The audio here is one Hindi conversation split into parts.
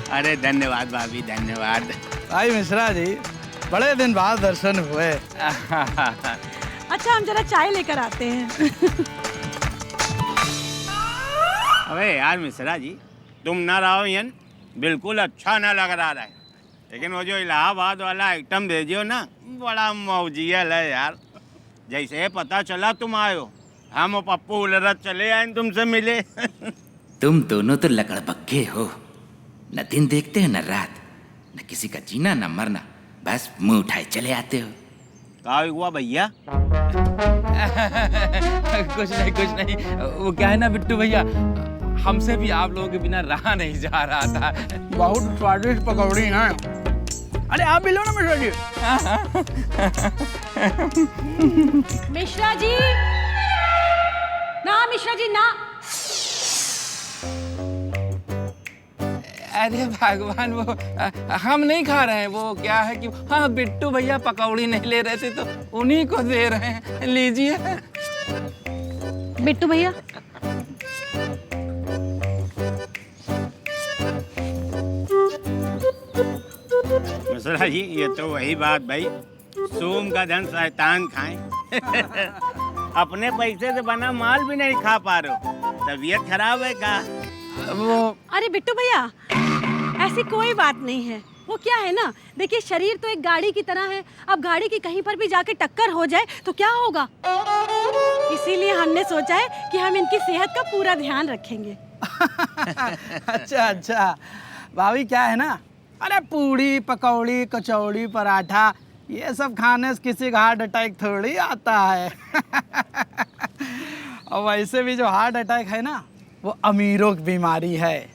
अरे धन्यवाद भाभी, धन्यवाद। भाई मिश्रा जी, बड़े दिन बाद दर्शन हुए। अच्छा, हम जरा चाय लेकर आते हैं। अबे यार मिश्रा जी, तुम ना रहो यन, बिल्कुल अच्छा ना लग रहा है। लेकिन वो जो इलाहाबाद वाला आइटम भेजियो ना, बड़ा मौजियल है यार। जैसे पता चला तुम आयो, हम और पप्पू उलरत चले आए तुमसे मिले। तुम दोनों तो लकड़बग्घे हो, न दिन देखते हो न रात, न किसी का जीना न मरना, बस मुंह उठाए चले आते हो। क्या हुआ भैया? कुछ नहीं, वो क्या है ना बिट्टू भैया, हमसे भी आप लोगों के बिना रहा नहीं जा रहा था। बहुत स्वादिष्ट पकौड़ी हैं। अरे आप भी लो ना मिश्रा जी। मिश्रा जी ना, मिश्रा जी ना। अरे भगवान, वो हम नहीं खा रहे हैं। वो क्या है कि हाँ, बिट्टू भैया पकौड़ी नहीं ले रहे थे तो उन्हीं को दे रहे हैं, लीजिए। बिट्टू भैया, मिश्रा जी, ये तो वही बात भाई, सोम का धन शैतान खाए। अपने पैसे से बना माल भी नहीं खा पा रहे हो, तबीयत खराब है का? वो अरे बिट्टू भैया, ऐसी कोई बात नहीं है। वो क्या है ना, देखिए शरीर तो एक गाड़ी की तरह है। अब गाड़ी की कहीं पर भी जाके टक्कर हो जाए तो क्या होगा? इसीलिए हमने सोचा है कि हम इनकी सेहत का पूरा ध्यान रखेंगे। अच्छा, भाभी क्या है ना, अरे पूड़ी पकौड़ी कचौड़ी पराठा ये सब खाने से किसी का हार्ट अटैक थोड़ी आता है। और वैसे भी जो हार्ट अटैक है ना, वो अमीरों की बीमारी है,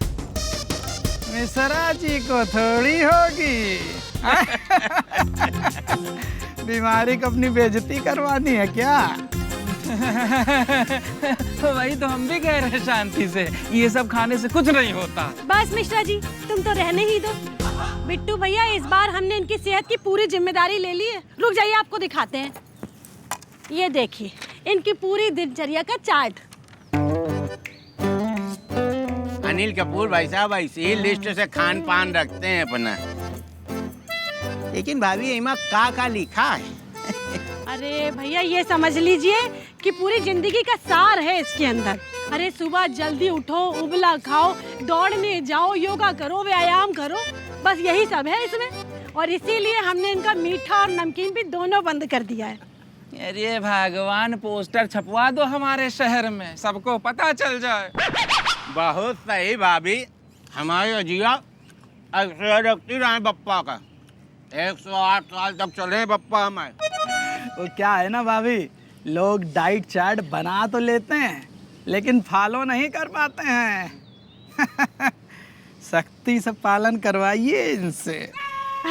मिश्रा जी को थोड़ी होगी। बीमारी को अपनी बेइज्जती करवानी है क्या? वही तो हम भी कह रहे हैं शांति से, ये सब खाने से कुछ नहीं होता। बस मिश्रा जी, तुम तो रहने ही दो। बिट्टू भैया, इस बार हमने इनकी सेहत की पूरी जिम्मेदारी ले ली है। रुक जाइए, आपको दिखाते हैं। ये देखिए, इनकी पूरी दिनचर्या का चार्ट। अनिल कपूर भाई साहब ऐसी ही लिस्ट से खान पान रखते हैं अपना। लेकिन भाभी, इमा का लिखा है? अरे भैया, ये समझ लीजिए कि पूरी जिंदगी का सार है इसके अंदर। अरे सुबह जल्दी उठो, उबला खाओ, दौड़ने जाओ, योगा करो, व्यायाम करो, बस यही सब है इसमें। और इसीलिए हमने इनका मीठा और नमकीन भी दोनों बंद कर दिया है। अरे भगवान, पोस्टर छपवा दो हमारे शहर में, सबको पता चल जाए। बहुत सही भाभी, हमारी अजिया ऐसे रखती रहे बप्पा का। 108 साल तक चले बप्पा हमारे। वो क्या है ना भाभी, लोग डाइट चार्ट बना तो लेते हैं लेकिन फॉलो नहीं कर पाते हैं। सख्ती से पालन करवाइए इनसे।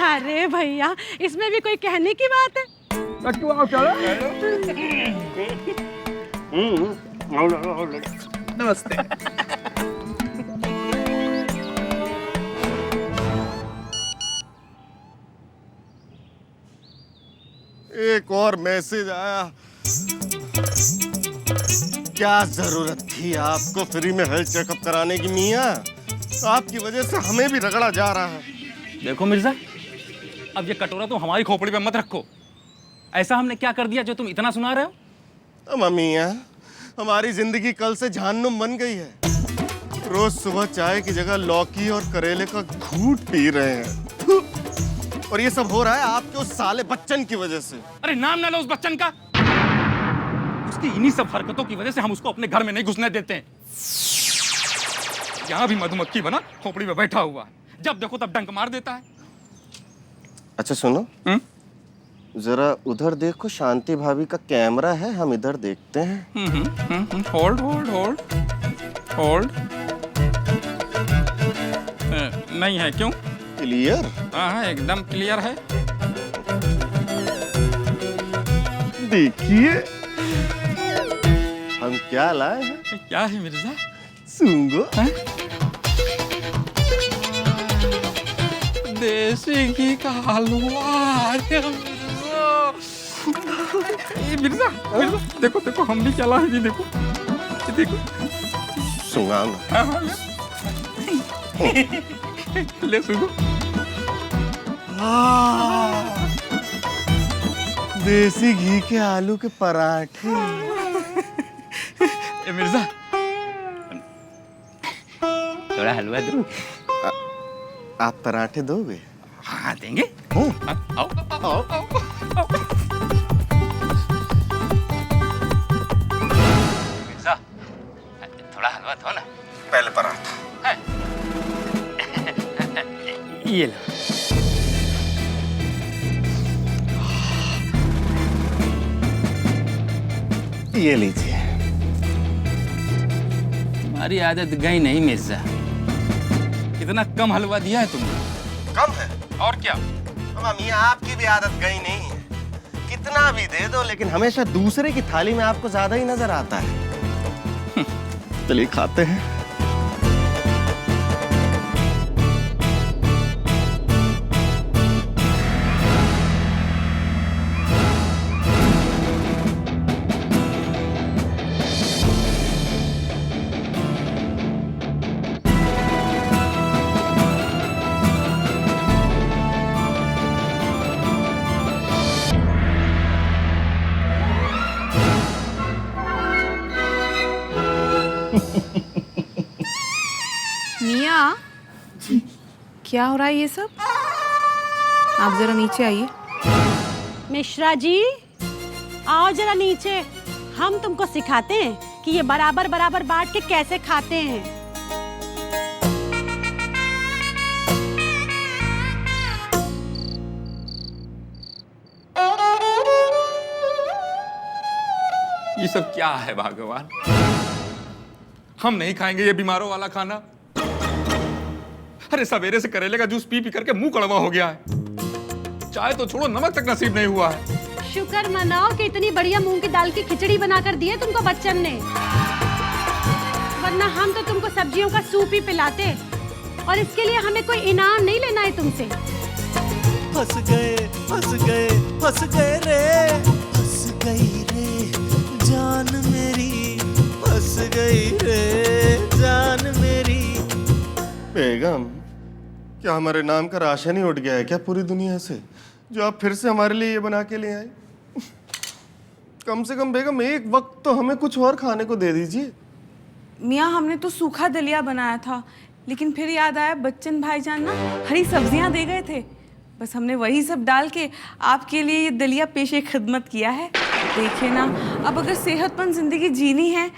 अरे भैया, इसमें भी कोई कहने की बात है? चलो। नमस्ते। एक और मैसेज आया। क्या जरूरत थी आपको फ्री में हेल्थ चेकअप कराने की मियाँ? आपकी वजह से हमें भी रगड़ा जा रहा है। देखो मिर्जा, अब ये कटोरा तुम हमारी खोपड़ी पे मत रखो। ऐसा हमने क्या कर दिया जो तुम इतना सुना रहे हो? मम्मी, हमारी जिंदगी कल से जहन्नुम बन गई है। रोज सुबह चाय की जगह लौकी और करेले का घूंट पी रहे हैं। और ये सब हो रहा है आपके उस साले बच्चन की वजह से। अरे नाम ना लो उस बच्चन का। उसकी इन्हीं सब हरकतों की वजह से हम उसको अपने घर में नहीं घुसने देते हैं। यहाँ भी मधुमक्खी बना खोपड़ी में बैठा हुआ है, जब देखो तब डंक मार देता है। अच्छा सुनो, जरा उधर देखो, शांति भाभी का कैमरा है, हम इधर देखते हैं। Hold hold hold hold. नहीं है, क्यों? क्लियर? हाँ, एकदम क्लियर है। देखिए हम क्या लाए हैं। क्या है मिर्जा? सूंगो। देसी घी का हलवा। मिर्जा, मिर्जा देखो देखो, हम भी क्या लाए, देखो देखो। सूंघाऊंगा। हाँ, ले सुनो। देसी घी के आलू के पराठे। ए मिर्जा, थोड़ा हलवा दो। आप पराठे दोगे? हाँ देंगे। आओ। मिर्जा, थोड़ा हलवा दो ना। पहले पराठा। ये लो। ये लीजिए। तुम्हारी आदत गई नहीं मिर्जा। इतना कम हलवा दिया है तुमने। कम है? और क्या? मियां आपकी भी आदत गई नहीं है। कितना भी दे दो लेकिन हमेशा दूसरे की थाली में आपको ज्यादा ही नजर आता है। चलिए खाते हैं। मियाँ, क्या हो रहा है ये सब? आप जरा नीचे आइए। मिश्रा जी आओ जरा नीचे। हम तुमको सिखाते हैं कि ये बराबर बराबर बांट के कैसे खाते हैं। ये सब क्या है भगवान? हम नहीं खाएंगे ये बीमारों वाला खाना। अरे सवेरे से करेले का जूस पी पी करके मुंह कड़वा हो गया है। चाय तो छोड़ो, नमक तक नसीब नहीं हुआ है। शुक्र मनाओ कि इतनी बढ़िया मूंग की दाल की खिचड़ी बनाकर दी है तुमको बच्चन ने, वरना हम तो तुमको सब्जियों का सूप ही पिलाते। और इसके लिए हमें कोई इनाम नहीं लेना है तुमसे। फंस गए फंस गए फंस गए रे, फंस गई रे जान मेरी, फंस गई रे जान मेरी। बेगम, क्या हमारे नाम का राशन ही उठ गया है क्या पूरी दुनिया से, जो आप फिर से हमारे लिए ये बना के ले आए? कम से कम बेगम एक वक्त तो हमें कुछ और खाने को दे दीजिए। मियाँ, हमने तो सूखा दलिया बनाया था, लेकिन फिर याद आया बच्चन भाईजान ना हरी सब्जियां दे गए थे। बस हमने वही सब डाल के आपके लिए ये दलिया पेशे खिदमत किया है। देखिए ना, अब अगर सेहतमंद जिंदगी जीनी है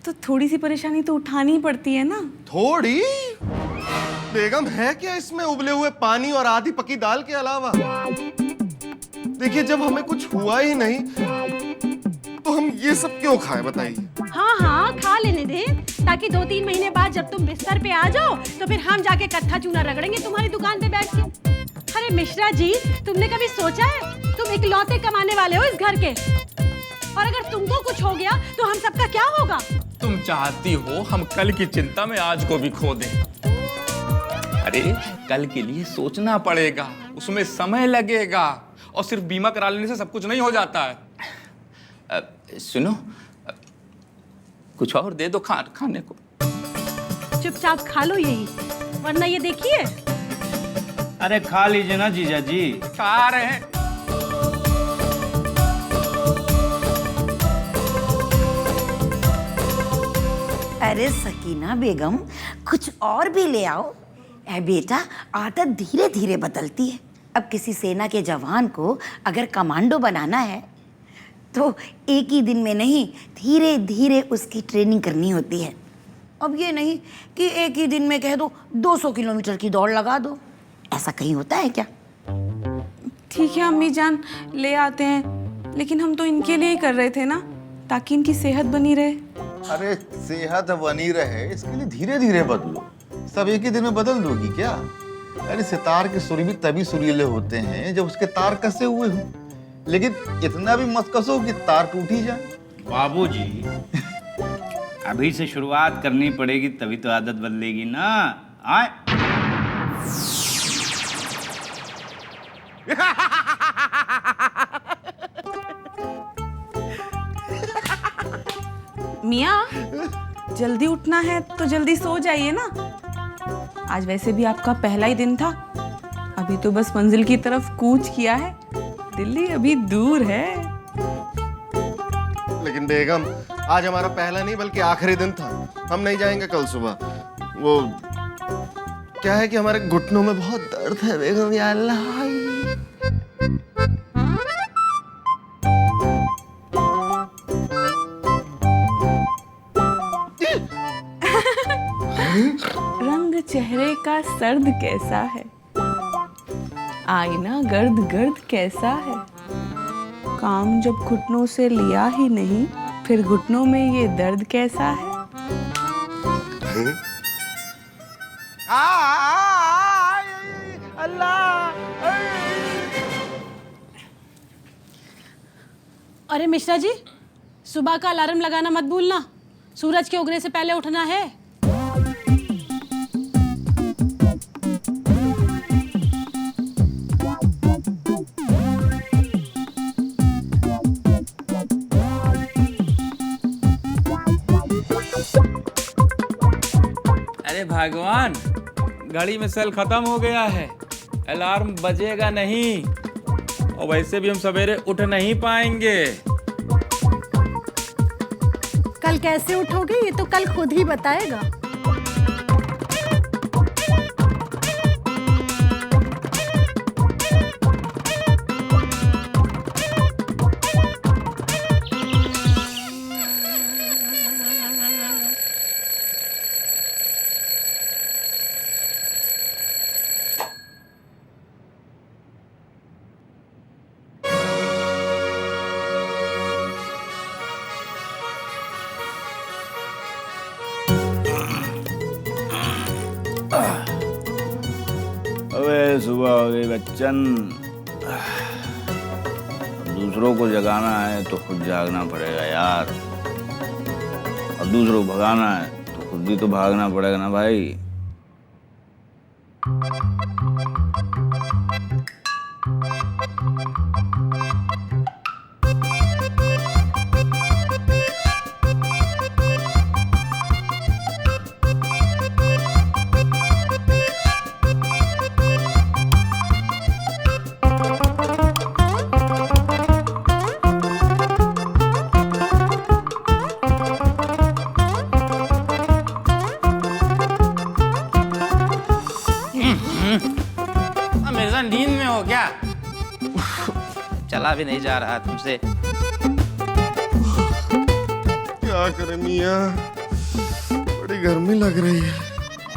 तो थोड़ी सी परेशानी तो उठानी ही पड़ती है ना। थोड़ी? बेगम है क्या इसमें उबले हुए पानी और आधी पकी दाल के अलावा? देखिए, जब हमें कुछ हुआ ही नहीं तो हम ये सब क्यों खाएं बताइए? हाँ हाँ खा लेने दे, ताकि 2-3 महीने बाद जब तुम बिस्तर पे आ जाओ तो फिर हम जाके कत्था चूना रगड़ेंगे तुम्हारी दुकान पे बैठ के। अरे मिश्रा जी, तुमने कभी सोचा है तुम इकलौते कमाने वाले हो इस घर के, और अगर तुमको कुछ हो गया तो हम सबका क्या होगा? तुम चाहती हो हम कल की चिंता में आज को भी खो दें। अरे कल के लिए सोचना पड़ेगा, उसमें समय लगेगा, और सिर्फ बीमा करा लेने से सब कुछ नहीं हो जाता है। सुनो, कुछ और दे दो खाने को। चुपचाप खा लो यही, वरना ये देखिए। अरे खा लीजिए ना जीजा जी। खा रहे हैं। अरे सकीना बेगम, कुछ और भी ले आओ। ऐ बेटा, आदत धीरे धीरे बदलती है। अब किसी सेना के जवान को अगर कमांडो बनाना है तो एक ही दिन में नहीं, धीरे धीरे उसकी ट्रेनिंग करनी होती है। अब ये नहीं कि एक ही दिन में कह दो 200 किलोमीटर की दौड़ लगा दो। ऐसा कहीं होता है क्या? ठीक है अम्मी जान, ले आते हैं, लेकिन हम तो इनके लिए ही कर रहे थे ना, ताकि इनकी सेहत बनी रहे। अरे सेहत बनी रहे इसके लिए धीरे धीरे बदलो, सब एक ही दिन में बदल दोगी क्या? अरे सितार के सुर भी तभी सुरीले होते हैं जब उसके तार कसे हुए हों, लेकिन इतना भी मत कसो कि तार टूट ही जाए। बाबूजी, अभी से शुरुआत करनी पड़ेगी, तभी तो आदत बदलेगी ना। आए मियाँ, जल्दी उठना है तो जल्दी सो जाइए ना। आज वैसे भी आपका पहला ही दिन था, अभी तो बस मंजिल की तरफ कूच किया है, दिल्ली अभी दूर है। लेकिन बेगम, आज हमारा पहला नहीं बल्कि आखिरी दिन था। हम नहीं जाएंगे कल सुबह। वो क्या है कि हमारे घुटनों में बहुत दर्द है बेगम, या अल्लाह। रंग चेहरे का सर्द कैसा है, आईना गर्द गर्द कैसा है। काम जब घुटनों से लिया ही नहीं, फिर घुटनों में ये दर्द कैसा है। अरे मिश्रा जी, सुबह का अलार्म लगाना मत भूलना, सूरज के उगने से पहले उठना है। अरे भगवान, घड़ी में सेल खत्म हो गया है, अलार्म बजेगा नहीं, और वैसे भी हम सवेरे उठ नहीं पाएंगे। कल कैसे उठोगे ये तो कल खुद ही बताएगा। अबे सुबह हो गई बच्चन, दूसरों को जगाना है तो खुद जागना पड़ेगा यार, और दूसरों को भगाना है तो खुद भी तो भागना पड़ेगा ना भाई। मिर्जा नींद में हो क्या? चला भी नहीं जा रहा तुमसे। क्या करें मियाँ, बड़ी गर्मी लग रही है।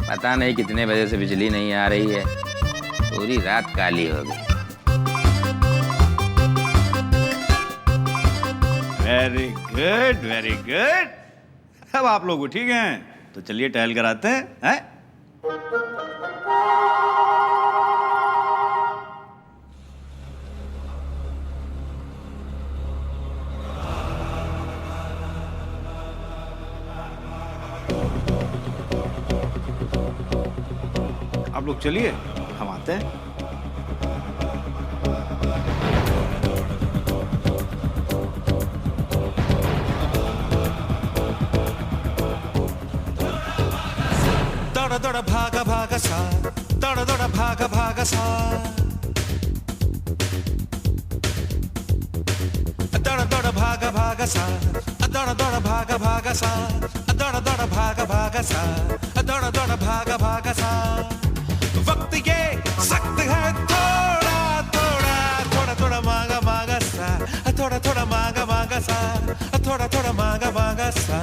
पता नहीं कितने बजे से बिजली नहीं आ रही है, पूरी रात काली हो गई। Very good very good. अब आप लोग ठीक हैं तो चलिए टहल कर आते हैं। आप लोग चलिए, हम आते हैं। दौड़ा दौड़ा भागा भागा सा, दौड़ा दौड़ा भागा भागा सा, दौड़ा दौड़ा भागा भागा सा, दौड़ा दौड़ा भागा भागा सा, दौड़ा दौड़ा भागा भागा सा, दौड़ा दौड़ा भागा भागा सा। वक्त ये सख्त है, थोड़ा थोड़ा थोड़ा थोड़ा मांगा मांगा सा, थोड़ा थोड़ा मांगा मांगा सा, थोड़ा थोड़ा मांगा मांगा सा,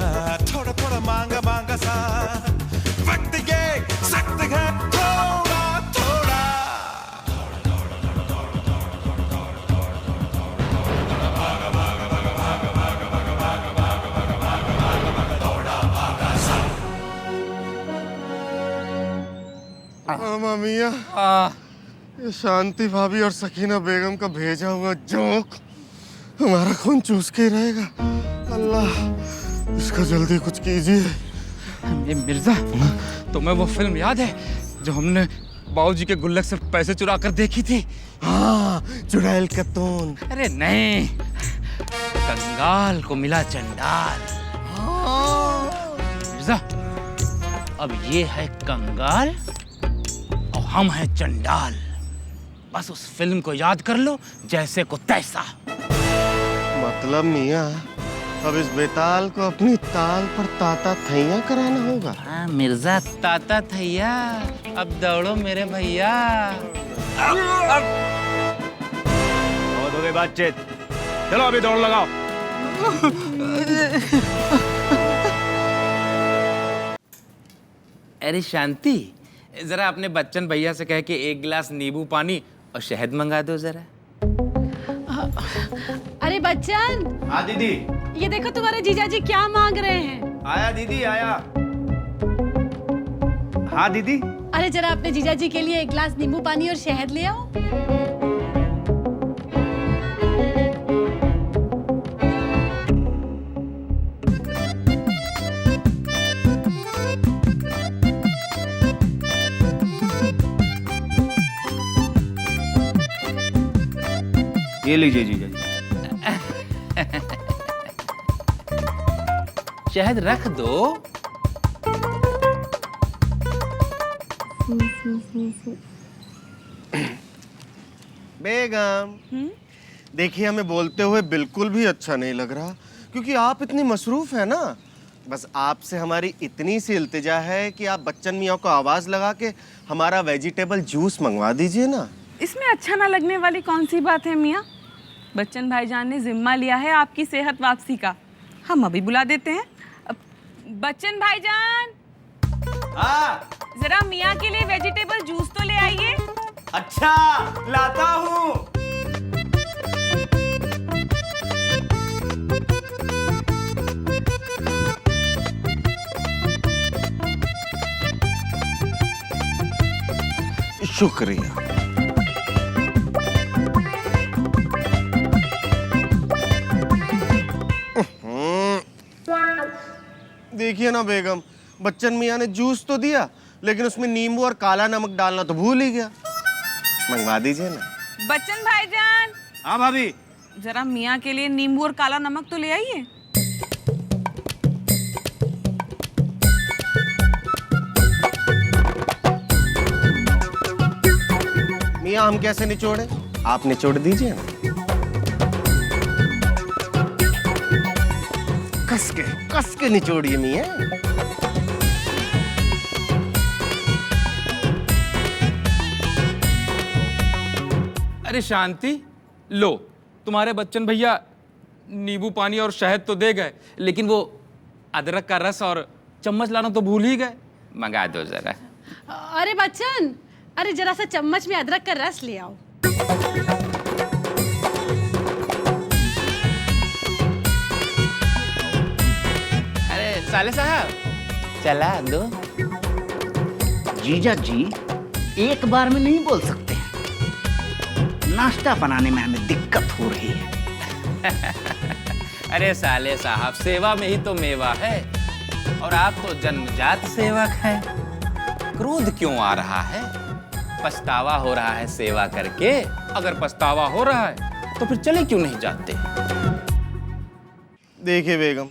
थोड़ा थोड़ा मांगा मांगा सा। वक्त ये सख्त है, थोड़ा थोड़ा। मामा मियाँ, ये शांति भाभी और सकीना बेगम का भेजा हुआ जोक हमारा खून चूस के ही रहेगा। अल्लाह, इसका जल्दी कुछ कीजिए। मिर्जा, तुम्हें वो फिल्म याद है जो हमने बाबूजी के गुल्लक से पैसे चुरा कर देखी थी? हाँ, चुड़ैल कतून। अरे नहीं, कंगाल को मिला चंडाल। मिर्जा, अब ये है कंगाल और हम हैं चंडाल। बस उस फिल्म को याद कर लो, जैसे को तैसा। मतलब मियाँ, अब इस बेताल को अपनी ताल पर ताता थैया कराना होगा। हाँ मिर्जा, ताता थैया, अब दौड़ो मेरे भैया। बहुत हो गई बातचीत, चलो अभी दौड़ लगाओ। अरे शांति, जरा अपने बच्चन भैया से कह के एक गिलास नींबू पानी और शहद मंगा दो जरा। अरे बच्चन, हाँ दीदी। ये देखो तुम्हारे जीजाजी क्या मांग रहे हैं। आया दीदी आया। हाँ दीदी। अरे जरा अपने जीजाजी के लिए एक गिलास नींबू पानी और शहद ले आओ। ये लीजिए जीजा जी। शहद रख दो। बेगम, देखिए हमें बोलते हुए बिल्कुल भी अच्छा नहीं लग रहा, क्योंकि आप इतनी मसरूफ है ना। बस आपसे हमारी इतनी सी इल्तिजा है कि आप बच्चन मियाँ को आवाज लगा के हमारा वेजिटेबल जूस मंगवा दीजिए ना। इसमें अच्छा ना लगने वाली कौन सी बात है मियाँ? बच्चन भाईजान ने जिम्मा लिया है आपकी सेहत वापसी का, हम अभी बुला देते हैं। बच्चन भाईजान, हाँ। जरा मियाँ के लिए वेजिटेबल जूस तो ले आइए। अच्छा, लाता हूँ। शुक्रिया। देखिए ना बेगम, बच्चन मियाँ ने जूस तो दिया, लेकिन उसमें नींबू और काला नमक डालना तो भूल ही गया। मंगवा दीजिए ना। बच्चन भाईजान। हाँ भाभी। जरा मियाँ के लिए नींबू और काला नमक तो ले आइए। मियाँ हम कैसे निचोड़े? आप निचोड़ दीजिए ना। कस के निचोड़िए मियाँ। अरे शांति, लो तुम्हारे बच्चन भैया नींबू पानी और शहद तो दे गए, लेकिन वो अदरक का रस और चम्मच लाना तो भूल ही गए। मंगा दो जरा। अरे बच्चन, अरे जरा सा चम्मच में अदरक का रस ले आओ। अरे साले साहब, चला दो। जीजा जी एक बार में नहीं बोल सकते हैं, नाश्ता बनाने में हमें दिक्कत हो रही है। अरे साले साहब, सेवा में ही तो मेवा है, और आप तो जन्मजात सेवक हैं। क्रोध क्यों आ रहा है? पछतावा हो रहा है सेवा करके। अगर पछतावा हो रहा है तो फिर चले क्यों नहीं जाते? देखिए बेगम,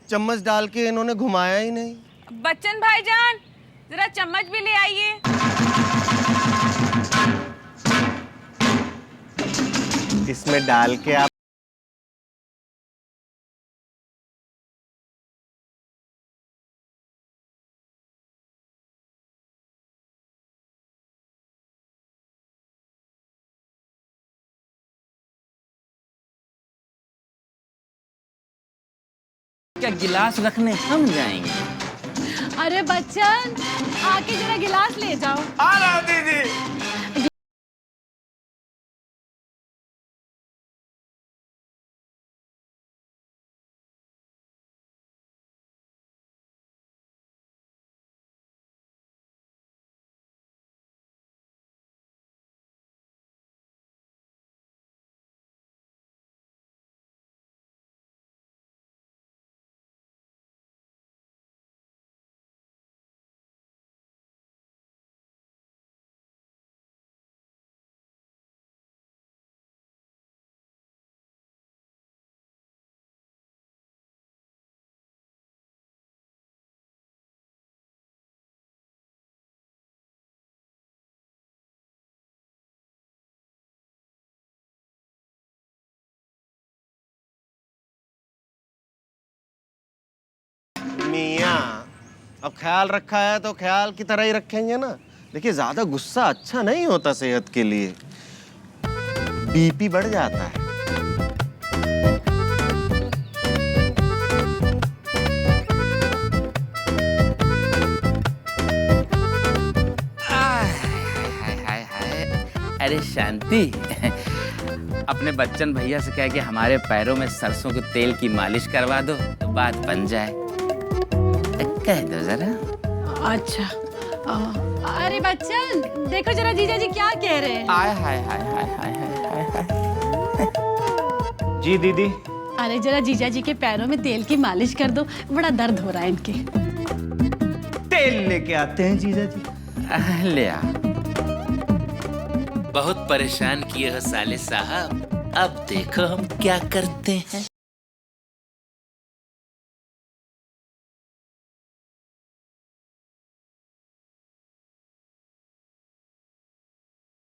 चम्मच डाल के इन्होंने घुमाया ही नहीं। बच्चन भाईजान, जरा चम्मच भी ले आइए। इसमें डाल के आप क्या गिलास रखने हम जाएंगे? अरे बच्चन, आके जरा गिलास ले जाओ। आ रहा दीदी। मियाँ अब ख्याल रखा है तो ख्याल की तरह ही रखेंगे ना। देखिए ज्यादा गुस्सा अच्छा नहीं होता सेहत के लिए, बीपी बढ़ जाता है। हाय हाय। अरे शांति, अपने बच्चन भैया से कह के हमारे पैरों में सरसों के तेल की मालिश करवा दो तो बात बन जाए। कह दो जरा। अच्छा अरे बच्चन देखो जरा जीजा जी क्या कह रहे हैं। आय हाय हाय हाय हाय हाय हाय। जी दीदी। अरे जरा जीजा जी के पैरों में तेल की मालिश कर दो, बड़ा दर्द हो रहा है इनके। तेल लेके आते हैं जीजा जी। ले आ। बहुत परेशान किए हो साले साहब, अब देखो हम क्या करते हैं।